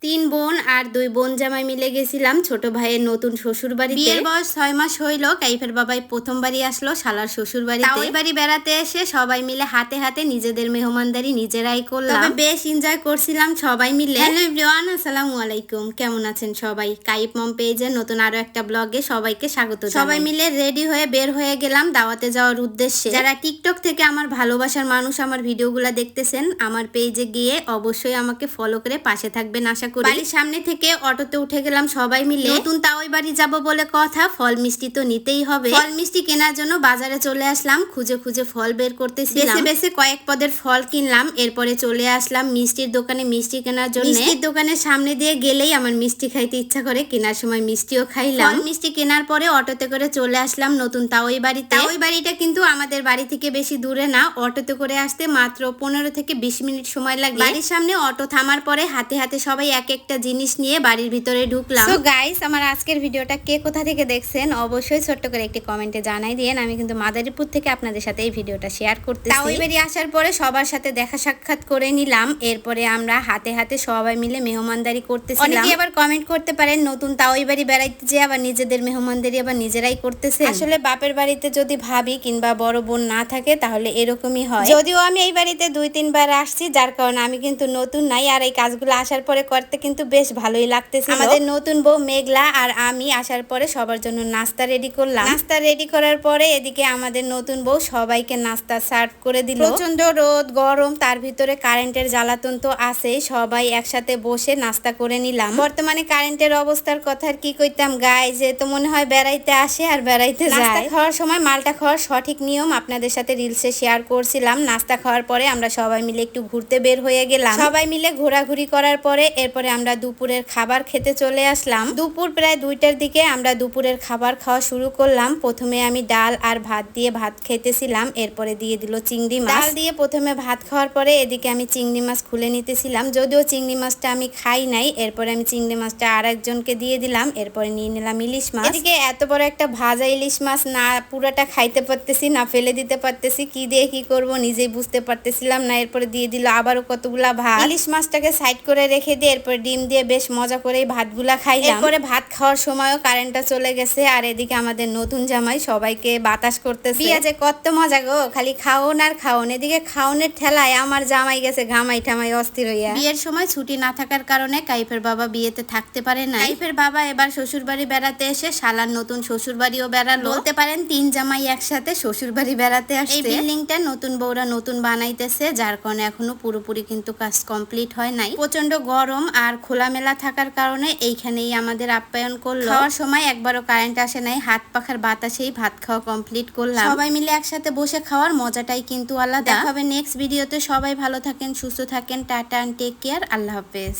তিন বোন আর দুই বোন জামাই মিলে গেছিলাম ছোট ভাইয়ের নতুন শ্বশুর বাড়িতে। বিয়ের বয়স 6 মাস হইলো। কাইফের বাবাই প্রথমবারই আসলো শালার শ্বশুর বাড়িতে। ওই বাড়ি বেড়াতে এসে সবাই মিলে হাতে হাতে নিজেদের মেহমানদারি নিজেরাই করলাম। তবে বেশ এনজয় করছিলাম সবাই মিলে। হ্যালো এভরিওয়ান, আসসালামু আলাইকুম। কেমন আছেন সবাই? কাইফ মম পেজের নতুন আরো একটা ব্লগে সবাইকে স্বাগত। সবাই মিলে রেডি হয়ে বের হয়ে গেলাম দাওয়াতে যাওয়ার উদ্দেশ্যে। যারা টিকটক থেকে আমার ভালোবাসার মানুষ আমার ভিডিওগুলো দেখতেছেন, আমার পেজে গিয়ে অবশ্যই আমাকে ফলো করে পাশে থাকবেন আশা করি। বাড়ির সামনে থেকে অটোতে উঠে গেলাম সবাই মিলে। নতুন তাওই বাড়ি যাব বলে কথা, ফল মিষ্টি তো নিতেই হবে। ফল মিষ্টি কেনার জন্য বাজারে চলে আসলাম। খুঁজে খুঁজে ফল বের করতেছিলাম। বেছে বেছে কয়েক পদের ফল কিনলাম। এরপরে চলে আসলাম মিষ্টির দোকানে মিষ্টি কেনার জন্য। মিষ্টির দোকানের সামনে দিয়ে গেলেই আমার মিষ্টি খাইতে ইচ্ছা করে, কেনার সময় মিষ্টিও খাইলাম। মিষ্টি কেনার পরে অটোতে করে চলে আসলাম নতুন তাওই বাড়িতে। ওই বাড়িটা কিন্তু আমাদের বাড়ি থেকে বেশি দূরে না, অটোতে করে আসতে মাত্র 15 থেকে 20 মিনিট সময় লাগে। বাড়ির সামনে অটো থামার পরে হাতে হাতে সবাই এক একটা জিনিস নিয়ে বাড়ির ভিতরে ঢুকলাম। সো গাইস, আমার আজকের ভিডিওটা কে কোথা থেকে দেখছেন অবশ্যই ছোট্ট করে একটি কমেন্টে জানাই দিয়েন। আমি কিন্তু মাদারীপুর থেকে আপনাদের সাথে এই ভিডিওটা শেয়ার করতেছি। তাওই বাড়ি আসার পরে সবার সাথে দেখা সাক্ষাৎ করে নিলাম। এরপরে আমরা হাতে হাতে সবাই মিলে মেহমানদারি করতেছিলাম। অনেকে আবার কমেন্ট করতে পারেন নতুন তাওই বাড়ি বেড়াইতে যে আবার নিজেদের মেহমানদারি আবার নিজেরাই করতেছে। আসলে বাপের বাড়িতে যদি ভাবি কিংবা বড় বোন না থাকে তাহলে এরকমই হয়। যদিও আমি এই বাড়িতে 2-3 বার আসছি, যার কারণে আমি কিন্তু নতুন নাই, আর এই কাজগুলো আসার পরে করতে কিন্তু বেশ ভালোই লাগতেছিল। আমাদের নতুন বউ মেঘলা আর আমি আসার পরে সবার জন্য নাস্তা রেডি করলাম। নাস্তা রেডি করার পরে এদিকে আমাদের নতুন বউ সবাইকে নাস্তা সার্ভ করে দিল। প্রচন্ড রোদ গরম, তার ভিতরে কারেন্টের জ্বালাতন তো আছেই। সবাই একসাথে বসে নাস্তা করে নিলাম। বর্তমানে কারেন্টের অবস্থার কথা আর কি কইতাম গাইস, যে তো মনে হয় বেড়াইতে আসে আর বেড়াইতে যায়। নাস্তা খাওয়ার সময় মালটা খাওয়ার সঠিক নিয়ম আপনাদের সাথে রিলসে শেয়ার করছিলাম। নাস্তা খাওয়ার পরে আমরা সবাই মিলে একটু ঘুরতে বের হয়ে গেলাম। সবাই মিলে ঘোরাঘুরি করার পরে এরপরে আমরা দুপুরের খাবার খেতে চলে আসলাম। দুপুর প্রায় 2টার দিকে আমরা দুপুরের খাবার খাওয়া শুরু করলাম। প্রথমে আমি ডাল আর ভাত দিয়ে ভাত খেতেছিলাম। এরপরে দিয়ে দিল চিংড়ি মাছ। ডাল দিয়ে প্রথমে ভাত খাওয়ার পরে এদিকে আমি চিংড়ি মাছ খুলে নিতেছিলাম। যদিও চিংড়ি মাছটা আমি খাই নাই, এরপরে আমি চিংড়ি মাছটা আরেকজনকে দিয়ে দিলাম। এরপরে নিয়ে নিলাম ইলিশ মাছ। এদিকে এত বড় একটা ভাজা ইলিশ মাছ না পুরোটা খাইতে পারতেছি না ফেলে দিতে পারতেছি, কি দিয়ে কি করব নিজেই বুঝতে পারতেছিলাম না। এরপরে দিয়ে দিল আবারও কতগুলা ভাত। ইলিশ মাছটাকে সাইড করে রেখে দিয়ে এরপর ডিম দিয়ে বেশ মজা করে ভাতগুলা খাইলাম। এরপরে ভাত খাওয়ার সময়ও কারেন্টটা চলে গেছে। আর এদিকে আমাদের নতুন জামাই সবাইকে বাতাস করতেছে। বিয়া যে কত মজা গো, খালি খাওন আর খাওন। এদিকে খাওনের ঠেলায় আমার জামাই গেছে ঘামাই ঠামাই অস্থির হইয়া। বিয়ের সময় ছুটি না থাকার কারণে কাইফের বাবা বিয়েতে থাকতে পারে না। কাইফের বাবা এবার শ্বশুর বাড়ি বেড়াতে এসে শালার নতুন শ্বশুর বাড়িও বেড়ালো। বলতে পারেন 3 জামাই একসাথে শ্বশুর বাড়ি বেড়াতে আসছে। এই বিল্ডিংটা নতুন বউরা নতুন বানাইতেছে, যার কারণে এখনো পুরোপুরি কিন্তু কাজ কমপ্লিট হয় নাই। প্রচন্ড গরম আর খোলামেলা থাকার কারণে এইখানেই আমাদের আপ্যায়ন করলো। খাওয়ার সময় একবারও কারেন্ট আসে নাই, হাত পাখার বাতাসেই ভাত খাওয়া কমপ্লিট করলাম। সবাই মিলে একসাথে বসে খাওয়ার মজাটাই কিন্তু আলাদা। দেখা হবে নেক্সট ভিডিওতে। সবাই ভালো থাকেন, সুস্থ থাকেন, টাটা এন্ড টেক কেয়ার, আল্লাহ হাফেজ।